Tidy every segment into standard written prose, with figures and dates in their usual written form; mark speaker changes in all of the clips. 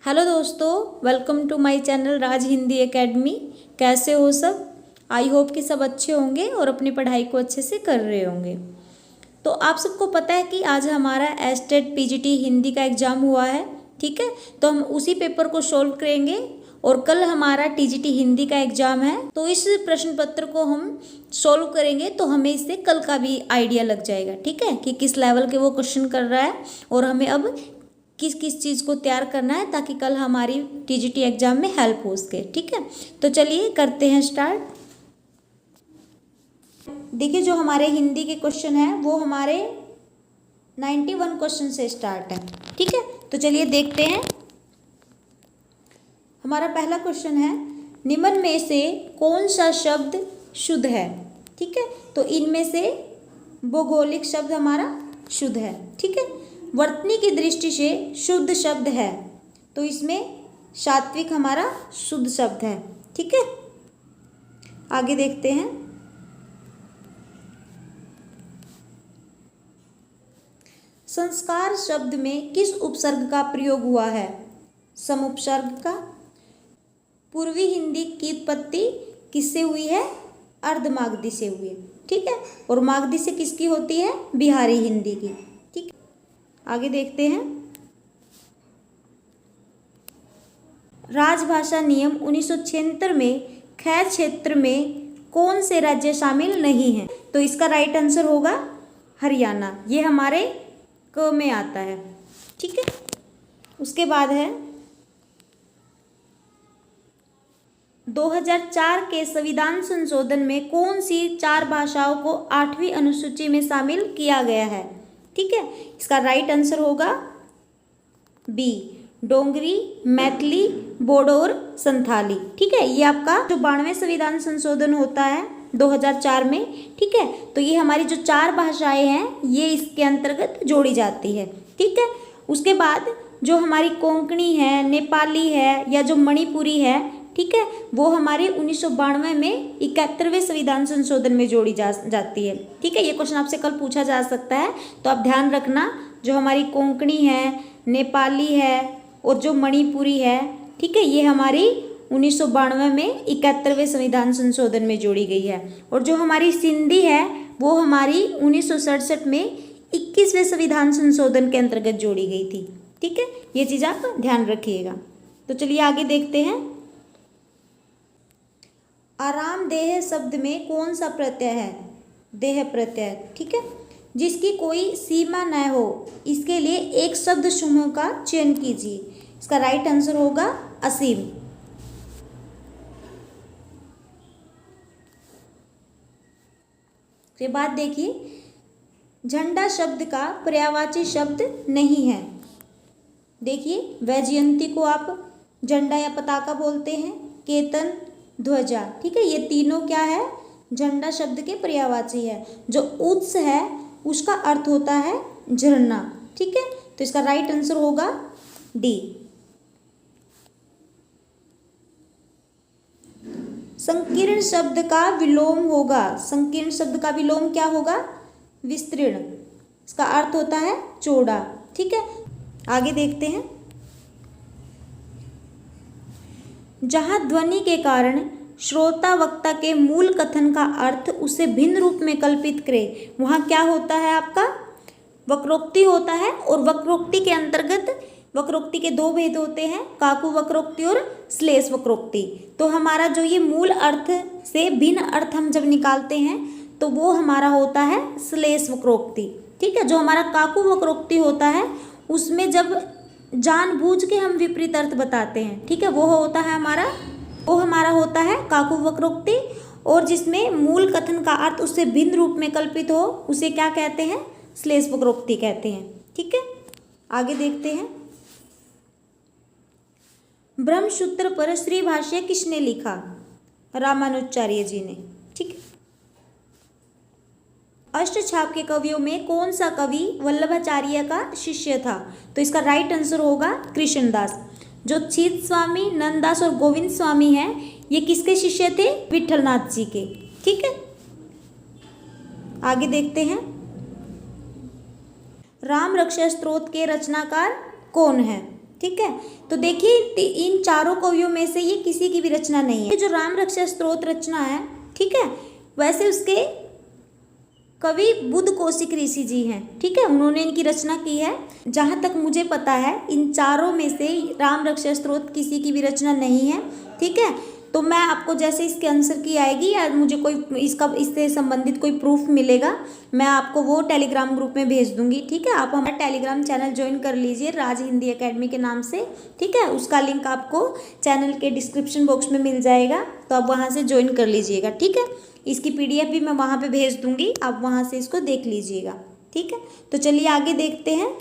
Speaker 1: Hello दोस्तों, welcome to my channel Raj Hindi academy. कैसे हो सब? आई होप कि सब अच्छे होंगे और अपनी पढ़ाई को अच्छे से कर रहे होंगे। तो आप सबको पता है कि आज हमारा एस्टेट पीजीटी हिंदी का एग्ज़ाम हुआ है, ठीक है। तो हम उसी पेपर को सोल्व करेंगे और कल हमारा टीजीटी हिंदी का एग्ज़ाम है। तो इस प्रश्न पत्र को हम सोल्व करेंगे तो हमें इससे कल का भी आइडिया लग जाएगा, ठीक है, कि किस लेवल के वो क्वेश्चन कर रहा है और हमें अब किस किस चीज़ को तैयार करना है ताकि कल हमारी टीजीटी एग्ज़ाम में हेल्प हो सके, ठीक है। तो चलिए करते हैं स्टार्ट। देखिए, जो हमारे हिंदी के क्वेश्चन हैं वो हमारे 91 क्वेश्चन से स्टार्ट है, ठीक है। तो चलिए देखते हैं। हमारा पहला क्वेश्चन है, निम्न में से कौन सा शब्द शुद्ध है, ठीक है। तो इनमें से भौगोलिक शब्द हमारा शुद्ध है, ठीक है। वर्तनी की दृष्टि से शुद्ध शब्द है, तो इसमें सात्विक हमारा शुद्ध शब्द है, ठीक है। आगे देखते हैं। संस्कार शब्द में किस उपसर्ग का प्रयोग हुआ है? समुपसर्ग का। पूर्वी हिंदी की उत्पत्ति किससे हुई है? अर्धमागधी से हुई है, ठीक है। और मागधी से किसकी होती है? बिहारी हिंदी की, ठीक है। आगे देखते हैं। राजभाषा नियम 1976 में खैर क्षेत्र में कौन से राज्य शामिल नहीं हैं? तो इसका राइट आंसर होगा हरियाणा। ये हमारे क में आता है, ठीक है। उसके बाद है 2004 के संविधान संशोधन में कौन सी 4 भाषाओं को 8वीं अनुसूची में शामिल किया गया है? ठीक है, इसका राइट आंसर होगा बी, डोंगरी, मैथिली, बोडो और संथाली, ठीक है। ये आपका जो 92वें संविधान संशोधन होता है 2004 में, ठीक है। तो ये हमारी जो 4 भाषाएं हैं ये इसके अंतर्गत जोड़ी जाती है, ठीक है। उसके बाद जो हमारी कोंकणी है, नेपाली है या जो मणिपुरी है, ठीक है, वो हमारे 1992 में 71वें संविधान संशोधन में जोड़ी जाती है, ठीक है। ये क्वेश्चन आपसे कल पूछा जा सकता है, तो आप ध्यान रखना। जो हमारी कोंकणी है, नेपाली है और जो मणिपुरी है, ठीक है, ये हमारी 1992 में 71वें संविधान संशोधन में जोड़ी गई है। और जो हमारी सिंधी है वो हमारी 1967 में 21वें संविधान संशोधन के अंतर्गत जोड़ी गई थी, ठीक है। ये चीज़ आप ध्यान रखिएगा। तो चलिए आगे देखते हैं। आरामदेह शब्द में कौन सा प्रत्यय है? देह प्रत्यय, ठीक है। जिसकी कोई सीमा न हो, इसके लिए एक शब्द समूह का चयन कीजिए। इसका राइट आंसर होगा असीम। के बाद देखिए, झंडा शब्द का पर्यायवाची शब्द नहीं है। देखिए, वैजयंती को आप झंडा या पताका बोलते हैं, केतन, ध्वजा, ठीक है। ये तीनों क्या है? झंडा शब्द के पर्यायवाची है। जो उत्स है उसका अर्थ होता है झरना, ठीक है। तो इसका राइट आंसर होगा डी। संकीर्ण शब्द का विलोम होगा। संकीर्ण शब्द का विलोम क्या होगा? विस्तीर्ण। इसका अर्थ होता है चौड़ा, ठीक है। आगे देखते हैं। जहाँ ध्वनि के कारण श्रोता वक्ता के मूल कथन का अर्थ उसे भिन्न रूप में कल्पित करे, वहाँ क्या होता है? आपका वक्रोक्ति होता है। और वक्रोक्ति के अंतर्गत वक्रोक्ति के 2 भेद होते हैं, काकु वक्रोक्ति और श्लेष वक्रोक्ति। तो हमारा जो ये मूल अर्थ से भिन्न अर्थ हम जब निकालते हैं तो वो हमारा होता है श्लेष वक्रोक्ति, ठीक है। जो हमारा काकु वक्रोक्ति होता है उसमें जब जानबूझ के हम विपरीत अर्थ बताते हैं, ठीक है, वो हमारा होता है काकु वक्रोक्ति। और जिसमें मूल कथन का अर्थ उससे भिन्न रूप में कल्पित हो उसे क्या कहते हैं? श्लेष वक्रोक्ति कहते हैं, ठीक है। आगे देखते हैं। ब्रह्मसूत्र पर श्री भाष्य किसने लिखा? रामानुजाचार्य जी ने, ठीक है। अष्टछाप के कवियों में कौन सा कवि वल्लभाचार्य का शिष्य था? तो इसका राइट आंसर होगा कृष्णदास। जो छीत स्वामी, नंददास और गोविंद स्वामी हैं, ये किसके शिष्य थे? विठलनाथ जी के, ठीक है। आगे देखते हैं। राम रक्षा स्तोत्र के रचनाकार कौन है? ठीक है। तो देखिए इन चारों कवियों में से ये किसी की भी रचना नहीं है। ये जो राम रक्षा स्तोत्र रचना है, ठीक है, वैसे उसके कवि बुद्ध कौशिक ऋषि जी हैं, ठीक है, उन्होंने इनकी रचना की है। जहाँ तक मुझे पता है इन चारों में से राम रक्षा स्तोत्र किसी की भी रचना नहीं है, ठीक है। तो मैं आपको जैसे इसके आंसर की आएगी या मुझे कोई इससे संबंधित कोई प्रूफ मिलेगा, मैं आपको वो टेलीग्राम ग्रुप में भेज दूंगी, ठीक है। आप हमारा टेलीग्राम चैनल ज्वाइन कर लीजिए राज हिंदी एकेडमी के नाम से, ठीक है। उसका लिंक आपको चैनल के डिस्क्रिप्शन बॉक्स में मिल जाएगा, तो आप वहाँ से ज्वाइन कर लीजिएगा, ठीक है। इसकी PDF भी मैं वहाँ पे भेज दूंगी, आप वहाँ से इसको देख लीजिएगा, ठीक है। तो चलिए आगे देखते हैं।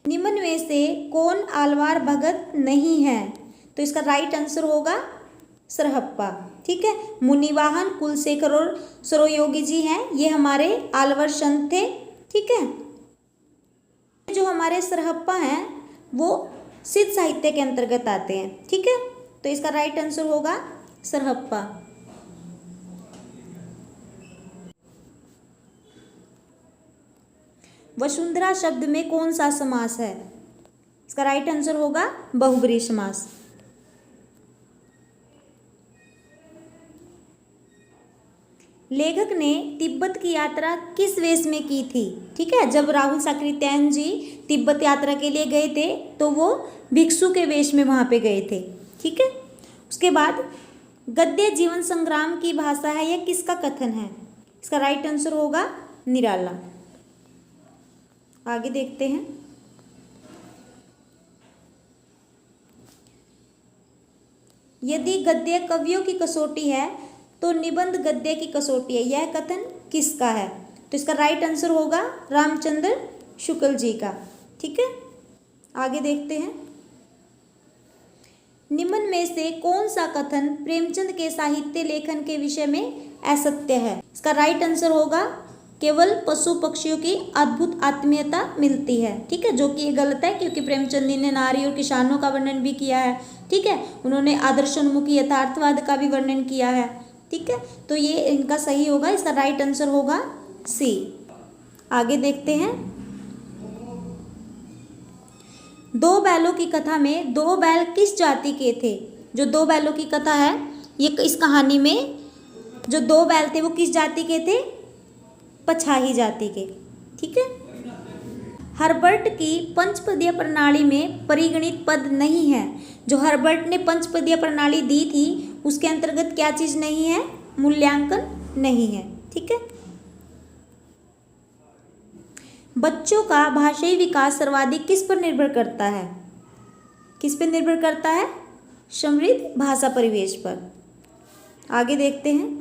Speaker 1: निम्न में से कौन आलवार भगत नहीं है? तो इसका राइट आंसर होगा सरहप्पा, ठीक है। मुनिवाहन, कुलशेखर और सरोयोगी जी हैं, ये हमारे आलवर संत थे, ठीक है। जो हमारे सरहप्पा हैं वो सिद्ध साहित्य के अंतर्गत आते हैं, ठीक है। तो इसका राइट आंसर होगा सरहप्पा। वसुंधरा शब्द में कौन सा समास है? इसका राइट आंसर होगा बहुब्रीहि समास। लेखक ने तिब्बत की यात्रा किस वेश में की थी? ठीक है, जब राहुल साकृत्यायन जी तिब्बत यात्रा के लिए गए थे तो वो भिक्षु के वेश में वहाँ पे गए थे, ठीक है। उसके बाद गद्य जीवन संग्राम की भाषा है, यह किसका कथन है? इसका राइट आंसर होगा निराला। आगे देखते हैं। यदि गद्य कवियों की कसौटी है तो निबंध गद्य की कसौटी है, यह कथन किसका है? तो इसका राइट आंसर होगा रामचंद्र शुक्ल जी का, ठीक है। आगे देखते हैं। निम्न में से कौन सा कथन प्रेमचंद के साहित्य लेखन के विषय में असत्य है? इसका राइट आंसर होगा केवल पशु पक्षियों की अद्भुत आत्मीयता मिलती है, ठीक है, जो कि ये गलत है क्योंकि प्रेमचंद जी ने नारी और किसानों का वर्णन भी किया है, ठीक है। उन्होंने आदर्शोन्मुखी यथार्थवाद का भी वर्णन किया है, ठीक है। तो ये इनका सही होगा, इसका राइट आंसर होगा सी। आगे देखते हैं। दो बैलों की कथा में दो बैल किस जाति के थे? जो दो बैलों की कथा है, ये इस कहानी में जो दो बैल थे वो किस जाति के थे? पछाही जाति के, ठीक है। हर्बर्ट की पंचपदीय प्रणाली में परिगणित पद नहीं है। जो हर्बर्ट ने पंचपदीय प्रणाली दी थी उसके अंतर्गत क्या चीज नहीं है? मूल्यांकन नहीं है, ठीक है। बच्चों का भाषाई विकास सर्वाधिक किस पर निर्भर करता है? किस पर निर्भर करता है? समृद्ध भाषा परिवेश पर। आगे देखते हैं।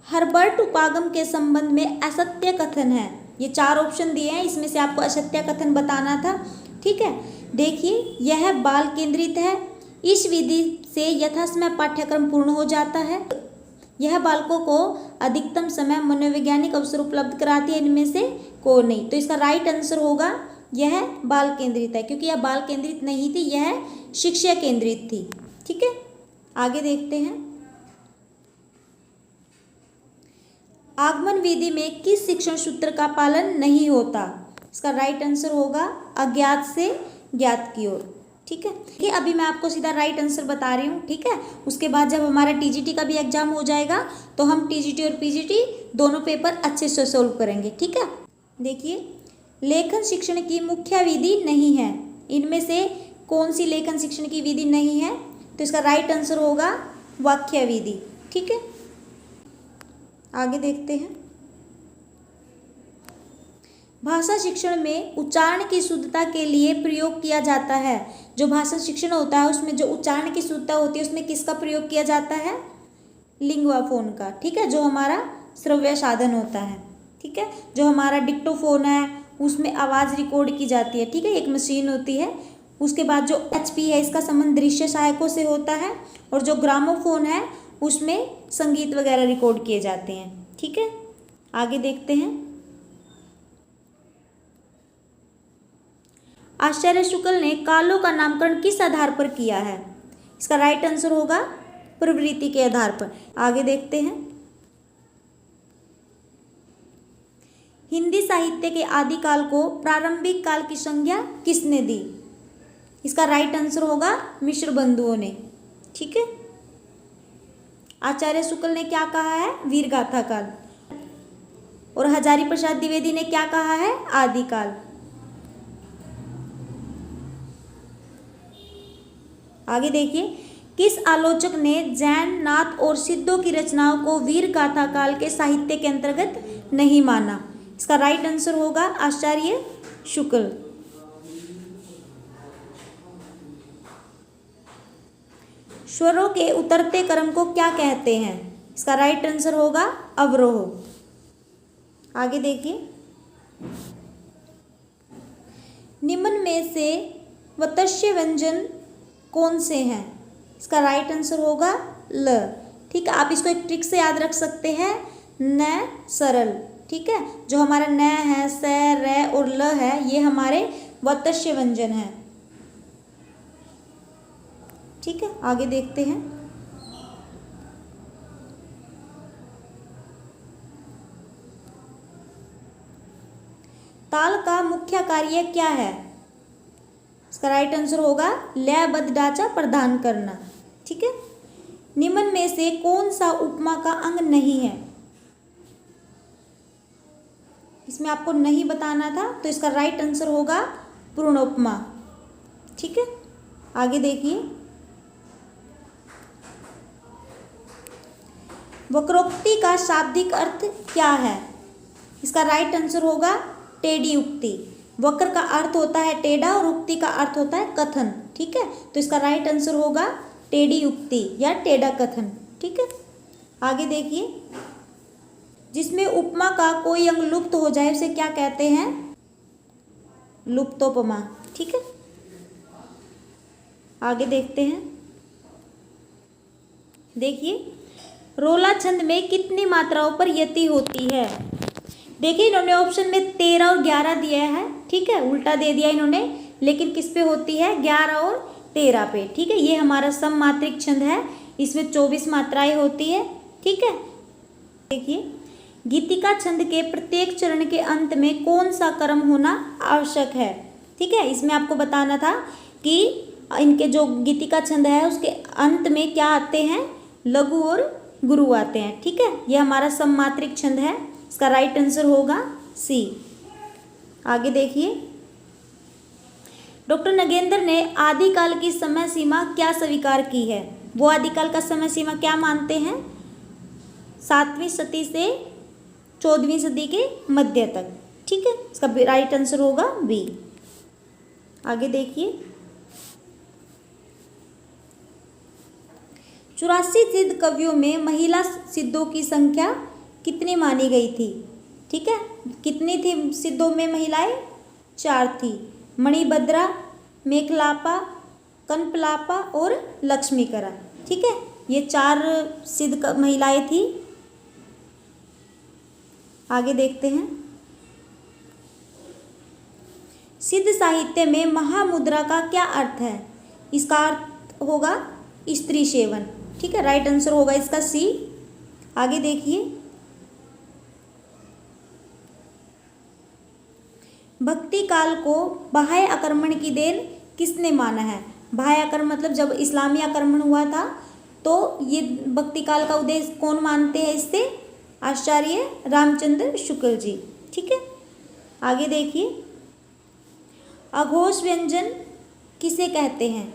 Speaker 1: हर्बर्ट उपागम के संबंध में असत्य कथन है। ये चार ऑप्शन दिए हैं, इसमें से आपको असत्य कथन बताना था, ठीक है। देखिए, यह बाल केंद्रित है, इस विधि से यथासमय पाठ्यक्रम पूर्ण हो जाता है, यह बालकों को अधिकतम समय मनोवैज्ञानिक अवसर उपलब्ध कराती है, इनमें से कोई नहीं। तो इसका राइट आंसर होगा यह बाल केंद्रित है, क्योंकि यह बाल केंद्रित नहीं थी, यह शिक्षा केंद्रित थी, ठीक है। आगे देखते हैं। आगमन विधि में किस शिक्षण सूत्र का पालन नहीं होता? इसका राइट आंसर होगा अज्ञात से ज्ञात की ओर, ठीक है। ये अभी मैं आपको सीधा राइट आंसर बता रही हूँ, ठीक है। उसके बाद जब हमारा TGT का भी एग्जाम हो जाएगा तो हम TGT और PGT दोनों पेपर अच्छे से सोल्व करेंगे, ठीक है। देखिए, लेखन शिक्षण की मुख्य विधि नहीं है, इनमें से कौन सी लेखन शिक्षण की विधि नहीं है? तो इसका राइट आंसर होगा वाक्य विधि, ठीक है। आगे देखते हैं। भाषा शिक्षण में उच्चारण की शुद्धता के लिए प्रयोग किया जाता है। जो भाषा शिक्षण होता है उसमें जो उच्चारण की शुद्धता होती है उसमें किसका प्रयोग किया जाता है? लिंग्वाफोन का, ठीक है, जो हमारा श्रव्य साधन होता है, ठीक है। जो हमारा डिक्टोफोन है उसमें आवाज़ रिकॉर्ड की जाती है, ठीक है, एक मशीन होती है। उसके बाद जो HP है इसका संबंध दृश्य सहायकों से होता है, और जो ग्रामोफोन है उसमें संगीत वगैरह रिकॉर्ड किए जाते हैं, ठीक है। आगे देखते हैं। आचार्य शुक्ल ने कालों का नामकरण किस आधार पर किया है? इसका राइट आंसर होगा प्रवृत्ति के आधार पर। आगे देखते हैं। हिंदी साहित्य के आदिकाल को प्रारंभिक काल की संज्ञा किसने दी? इसका राइट आंसर होगा मिश्र बंधुओं ने। ठीक है, आचार्य शुक्ल ने क्या कहा है? वीरगाथा काल। और हजारी प्रसाद द्विवेदी ने क्या कहा है? आदिकाल। आगे देखिए, किस आलोचक ने जैन, नाथ और सिद्धों की रचनाओं को वीर गाथा काल के साहित्य के अंतर्गत नहीं माना? इसका राइट आंसर होगा आचार्य शुक्ल। स्वरों के उतरते क्रम को क्या कहते हैं? इसका राइट आंसर होगा अवरोह। आगे देखिए, निम्न में से वत्स्य व्यंजन कौन से हैं? इसका राइट आंसर होगा ल। ठीक है, आप इसको एक ट्रिक से याद रख सकते हैं, न सरल। ठीक है, जो हमारा न है, स, र और ल है, ये हमारे वत्स्य व्यंजन हैं। ठीक है, आगे देखते हैं। ताल का मुख्य कार्य क्या है? इसका राइट आंसर होगा लयबद्ध ढांचा प्रदान करना। ठीक है, निम्न में से कौन सा उपमा का अंग नहीं है? इसमें आपको नहीं बताना था, तो इसका राइट आंसर होगा पूर्णोपमा। ठीक है, आगे देखिए, वक्रोक्ति का शाब्दिक अर्थ क्या है? इसका राइट आंसर होगा टेढ़ी उक्ति। वक्र का अर्थ होता है टेढ़ा और उक्ति का अर्थ होता है कथन। ठीक है, तो इसका राइट आंसर होगा टेढ़ी उक्ति या टेढ़ा कथन। ठीक है, आगे देखिए, जिसमें उपमा का कोई अंग लुप्त हो जाए उसे क्या कहते हैं? लुप्तोपमा। ठीक है, आगे देखते हैं। देखिए, रोला छंद में कितनी मात्राओं पर यति होती है? देखिए, इन्होंने ऑप्शन में 13 और 11 दिया है। ठीक है, उल्टा दे दिया इन्होंने, लेकिन किस पे होती है? 11 और 13 पे। ठीक है, ये हमारा सममात्रिक छंद है, इसमें 24 मात्राएं होती है। ठीक है, देखिए, गीतिका छंद के प्रत्येक चरण के अंत में कौन सा क्रम होना आवश्यक है? ठीक है, इसमें आपको बताना था कि इनके जो गीतिका छंद है उसके अंत में क्या आते हैं? लघु और गुरु आते हैं। ठीक है, ये हमारा सममात्रिक छंद है, इसका राइट आंसर होगा सी। आगे देखिए, डॉक्टर नगेंद्र ने आदिकाल की समय सीमा क्या स्वीकार की है? वो आदिकाल का समय सीमा क्या मानते हैं? 7वीं सदी से 14वीं सदी के मध्य तक। ठीक है, इसका राइट आंसर होगा बी। आगे देखिए, 84 सिद्ध कवियों में महिला सिद्धों की संख्या कितनी मानी गई थी? ठीक है, कितनी थी सिद्धों में महिलाएं? 4 थी। मणिभद्रा, मेखलापा, कनपलापा और लक्ष्मीकरा। ठीक है, ये 4 सिद्ध महिलाएं थी। आगे देखते हैं, सिद्ध साहित्य में महामुद्रा का क्या अर्थ है? इसका अर्थ होगा स्त्री सेवन। ठीक है, राइट आंसर होगा इसका सी। आगे देखिए, भक्ति काल को बाह्य आक्रमण की देन किसने माना है? बाह्य आक्रमण मतलब जब इस्लामी आक्रमण हुआ था, तो ये भक्ति काल का उदय कौन मानते हैं? इससे आचार्य रामचंद्र शुक्ल जी। ठीक है, आगे देखिए, अघोष व्यंजन किसे कहते हैं?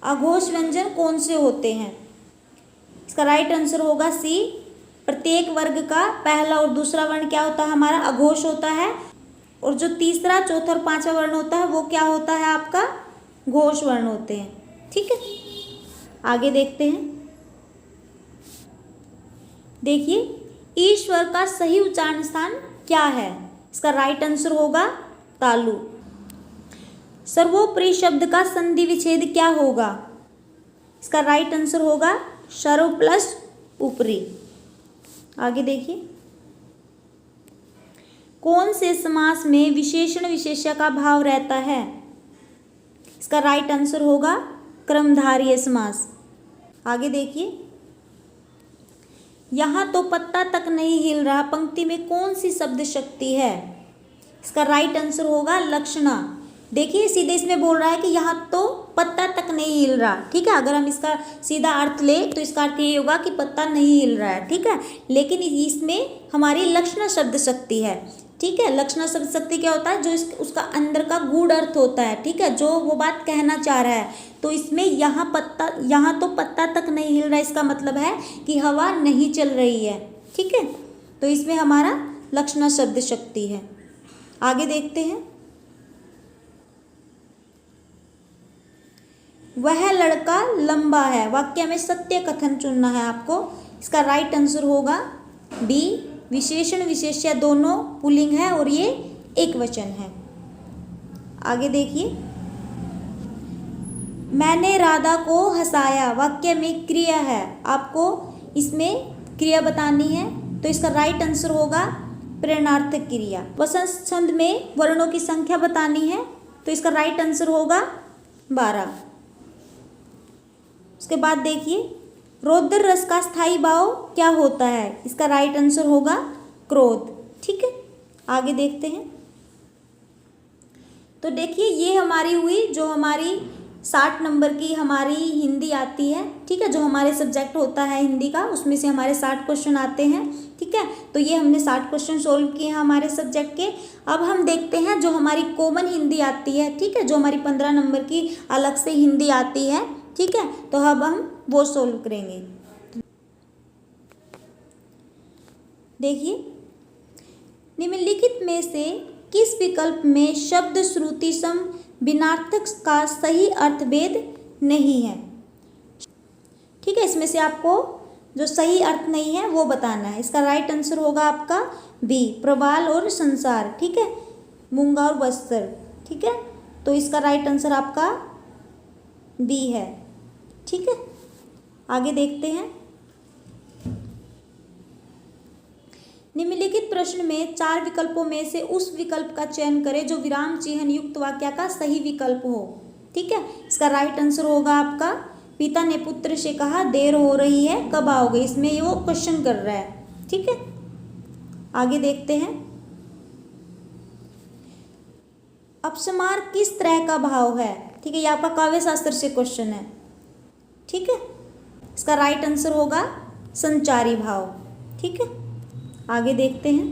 Speaker 1: अघोष व्यंजन कौन से होते हैं? इसका राइट आंसर होगा सी। प्रत्येक वर्ग का पहला और दूसरा वर्ण क्या होता है? हमारा अघोष होता है, और जो तीसरा, चौथा और पांचवा वर्ण होता है वो क्या होता है? आपका घोष वर्ण होते हैं। ठीक है, आगे देखते हैं। देखिए, ईश्वर का सही उच्चारण स्थान क्या है? इसका राइट आंसर होगा तालु। सर्वोपरि शब्द का संधि विच्छेद क्या होगा? इसका राइट आंसर होगा सर्व प्लस ऊपरी। आगे देखिए, कौन से समास में विशेषण विशेष्य का भाव रहता है? इसका राइट आंसर होगा क्रमधारय समास। आगे देखिए, यहाँ तो पत्ता तक नहीं हिल रहा पंक्ति में कौन सी शब्द शक्ति है? इसका राइट आंसर होगा लक्षणा। देखिए सीधे इसमें बोल रहा है कि यहाँ तो पत्ता तक नहीं हिल रहा, ठीक है। अगर हम इसका सीधा अर्थ ले तो इसका अर्थ ये होगा कि पत्ता नहीं हिल रहा है, ठीक है। लेकिन इसमें हमारी लक्षणा शब्द शक्ति है, ठीक है। लक्षणा शब्द शक्ति क्या होता है? जो उसका अंदर का गूढ़ अर्थ होता है, ठीक है, जो वो बात कहना चाह रहा है। तो इसमें यहाँ तो पत्ता तक नहीं हिल रहा, इसका मतलब है कि हवा नहीं चल रही है, ठीक है। तो इसमें हमारा लक्षणा शब्द शक्ति है। आगे देखते हैं। वह लड़का लंबा है, वाक्य में सत्य कथन चुनना है आपको। इसका राइट आंसर होगा बी, विशेषण विशेष्य दोनों पुल्लिंग है और ये एक वचन है। आगे देखिए, मैंने राधा को हंसाया, वाक्य में क्रिया है, आपको इसमें क्रिया बतानी है। तो इसका राइट आंसर होगा प्रेरणार्थक क्रिया। वसंत छंद में वर्णों की संख्या बतानी है, तो इसका राइट आंसर होगा 12। उसके बाद देखिए, रौद्र रस का स्थायी भाव क्या होता है? इसका राइट आंसर होगा क्रोध, ठीक है। आगे देखते हैं। तो देखिए ये हमारी हुई जो हमारी 60 नंबर की हमारी हिंदी आती है, ठीक है, जो हमारे सब्जेक्ट होता है हिंदी का, उसमें से हमारे 60 क्वेश्चन आते हैं, ठीक है। तो ये हमने 60 क्वेश्चन सोल्व किए हैं हमारे सब्जेक्ट के। अब हम देखते हैं जो हमारी कॉमन हिंदी आती है, ठीक है, जो हमारी 15 नंबर की अलग से हिंदी आती है, ठीक है। तो अब हम वो सोल्व करेंगे। देखिए, निम्नलिखित में से किस विकल्प में शब्द श्रुति सम भिन्नार्थक का सही अर्थभेद नहीं है? ठीक है, इसमें से आपको जो सही अर्थ नहीं है वो बताना है। इसका राइट आंसर होगा आपका बी, प्रबाल और संसार, ठीक है, मूंगा और बस्तर, ठीक है। तो इसका राइट आंसर आपका बी है, ठीक है। आगे देखते हैं। निम्नलिखित प्रश्न में 4 विकल्पों में से उस विकल्प का चयन करें जो विराम चिन्ह युक्त वाक्य का सही विकल्प हो, ठीक है। इसका राइट आंसर होगा आपका, पिता ने पुत्र से कहा देर हो रही है कब आओगे। इसमें ये वो क्वेश्चन कर रहा है, ठीक है। आगे देखते हैं। अपस्मार किस तरह का भाव है? ठीक है, ये आपका काव्य शास्त्र से क्वेश्चन है, ठीक है। इसका राइट आंसर होगा संचारी भाव, ठीक है। आगे देखते हैं।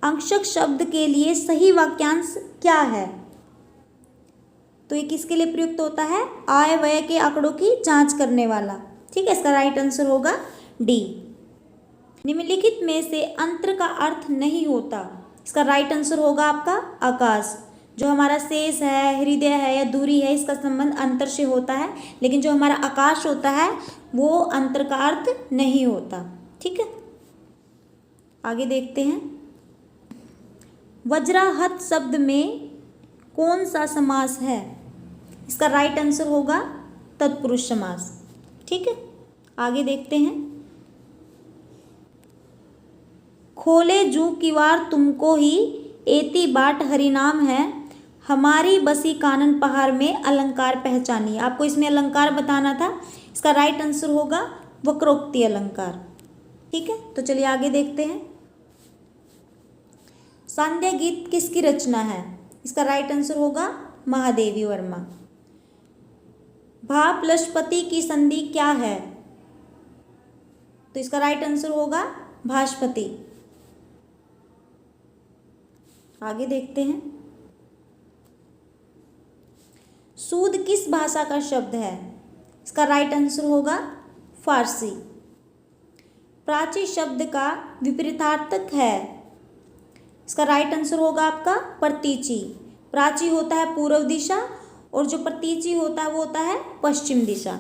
Speaker 1: अंशक शब्द के लिए सही वाक्यांश क्या है? तो ये किसके लिए प्रयुक्त होता है? आय व्यय के आंकड़ों की जांच करने वाला, ठीक है। इसका राइट आंसर होगा डी। निम्नलिखित में से अंतर का अर्थ नहीं होता। इसका राइट आंसर होगा आपका आकाश। जो हमारा शेष है, हृदय है या दूरी है, इसका संबंध अंतर से होता है, लेकिन जो हमारा आकाश होता है वो अंतर का अर्थ नहीं होता, ठीक है। आगे देखते हैं। वज्राहत शब्द में कौन सा समास है? इसका राइट आंसर होगा तत्पुरुष समास, ठीक है। आगे देखते हैं। खोले जू की वार तुमको ही एती बाट हरिनाम है, हमारी बसी कानन पहाड़ में अलंकार पहचानिए। आपको इसमें अलंकार बताना था। इसका राइट आंसर होगा वक्रोक्ति अलंकार, ठीक है। तो चलिए आगे देखते हैं। सांध्य गीत किसकी रचना है? इसका राइट आंसर होगा महादेवी वर्मा। भा प्लस पति की संधि क्या है? तो इसका राइट आंसर होगा भास्पति। आगे देखते हैं। सूद किस भाषा का शब्द है? इसका राइट आंसर होगा फारसी। प्राची शब्द का विपरीतार्थक है। इसका राइट आंसर होगा आपका प्रतीची। प्राची होता है पूर्व दिशा और जो प्रतीची होता है वो होता है पश्चिम दिशा,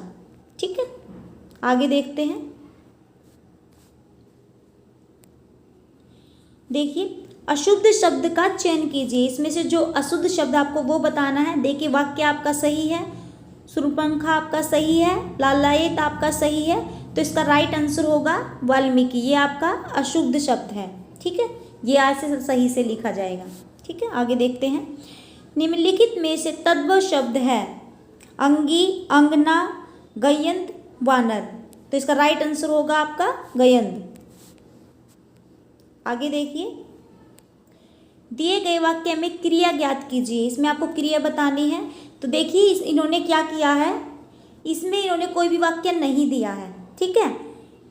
Speaker 1: ठीक है। आगे देखते हैं। देखिए, अशुद्ध शब्द का चयन कीजिए। इसमें से जो अशुद्ध शब्द आपको वो बताना है। देखिए, वाक्य आपका सही है, शूर्पणखा आपका सही है, लालायित आपका सही है, तो इसका राइट आंसर होगा वाल्मीकि। ये आपका अशुद्ध शब्द है, ठीक है। ये ऐसे सही से लिखा जाएगा, ठीक है। आगे देखते हैं। निम्नलिखित में से तद्भव शब्द है अंगी, अंगना, गयंत, वानर। तो इसका राइट आंसर होगा आपका गयंद। आगे देखिए, दिए गए वाक्य में क्रिया ज्ञात कीजिए। इसमें आपको क्रिया बतानी है। तो देखिए इन्होंने क्या किया है, इसमें इन्होंने कोई भी वाक्य नहीं दिया है, ठीक है,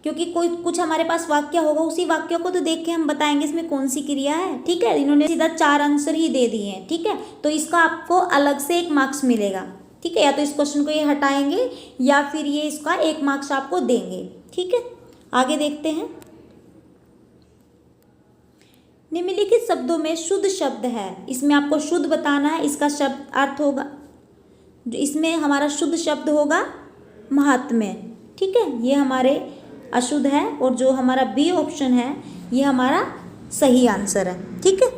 Speaker 1: क्योंकि कोई कुछ हमारे पास वाक्य होगा, उसी वाक्य को तो देख के हम बताएंगे इसमें कौन सी क्रिया है, ठीक है। इन्होंने सीधा 4 आंसर ही दे दिए हैं, ठीक है, तो इसका आपको अलग से 1 मार्क्स मिलेगा, ठीक है। या तो इस क्वेश्चन को ये हटाएंगे या फिर ये इसका 1 मार्क्स आपको देंगे, ठीक है। आगे देखते हैं, निम्नलिखित शब्दों में शुद्ध शब्द है। इसमें आपको शुद्ध बताना है, इसका शब्द अर्थ होगा, इसमें हमारा शुद्ध शब्द होगा महात्म्य, ठीक है, ये हमारे अशुद्ध है, और जो हमारा बी ऑप्शन है ये हमारा सही आंसर है, ठीक है।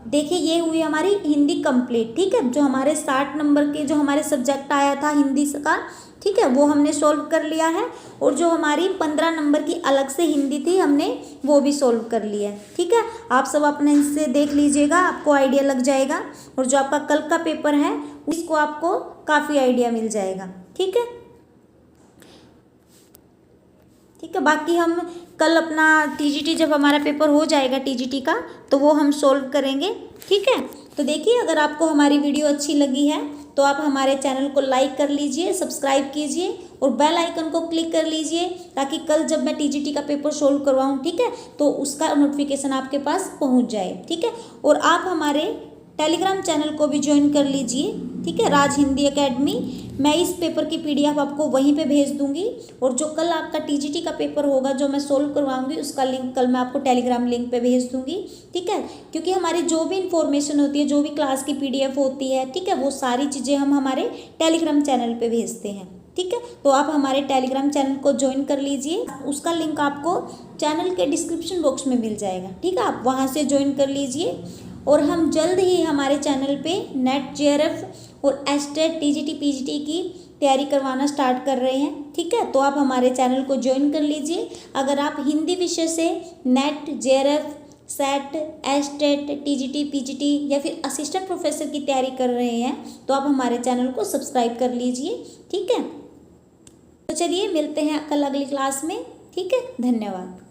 Speaker 1: देखिए ये हुई हमारी हिंदी कंप्लीट, ठीक है। जो हमारे 60 नंबर के जो हमारे सब्जेक्ट आया था हिंदी का, ठीक है, वो हमने सॉल्व कर लिया है, और जो हमारी 15 नंबर की अलग से हिंदी थी हमने वो भी सॉल्व कर लिया है, ठीक है। आप सब अपने से देख लीजिएगा, आपको आइडिया लग जाएगा, और जो आपका कल का पेपर है उसको आपको काफ़ी आइडिया मिल जाएगा, ठीक है, ठीक है। बाकी हम कल अपना टीजीटी जब हमारा पेपर हो जाएगा टीजीटी का, तो वो हम सॉल्व करेंगे, ठीक है। तो देखिए अगर आपको हमारी वीडियो अच्छी लगी है तो आप हमारे चैनल को लाइक कर लीजिए, सब्सक्राइब कीजिए और बेल आइकन को क्लिक कर लीजिए, ताकि कल जब मैं टीजीटी का पेपर सॉल्व करवाऊँ, ठीक है, तो उसका नोटिफिकेशन आपके पास पहुँच जाए, ठीक है। और आप हमारे टेलीग्राम चैनल को भी ज्वाइन कर लीजिए, ठीक है, राज हिंदी एकेडमी। मैं इस पेपर की पीडीएफ आपको वहीं पे भेज दूंगी, और जो कल आपका टीजीटी का पेपर होगा जो मैं सोल्व करवाऊंगी उसका लिंक कल मैं आपको टेलीग्राम लिंक पे भेज दूंगी, ठीक है। क्योंकि हमारी जो भी इन्फॉर्मेशन होती है, जो भी क्लास की पीडीएफ होती है, ठीक है, वो सारी चीज़ें हम हमारे टेलीग्राम चैनल पर भेजते हैं, ठीक है। तो आप हमारे टेलीग्राम चैनल को ज्वाइन कर लीजिए, उसका लिंक आपको चैनल के डिस्क्रिप्शन बॉक्स में मिल जाएगा, ठीक है, आप वहाँ से ज्वाइन कर लीजिए। और हम जल्द ही हमारे चैनल पे नेट जेआरएफ और एस्टेट टीजीटी पीजीटी की तैयारी करवाना स्टार्ट कर रहे हैं, ठीक है। तो आप हमारे चैनल को ज्वाइन कर लीजिए। अगर आप हिंदी विषय से net JRF set estate TGT PGT या फिर असिस्टेंट प्रोफेसर की तैयारी कर रहे हैं तो आप हमारे चैनल को सब्सक्राइब कर लीजिए, ठीक है। तो चलिए मिलते हैं कल अगली क्लास में, ठीक है, धन्यवाद।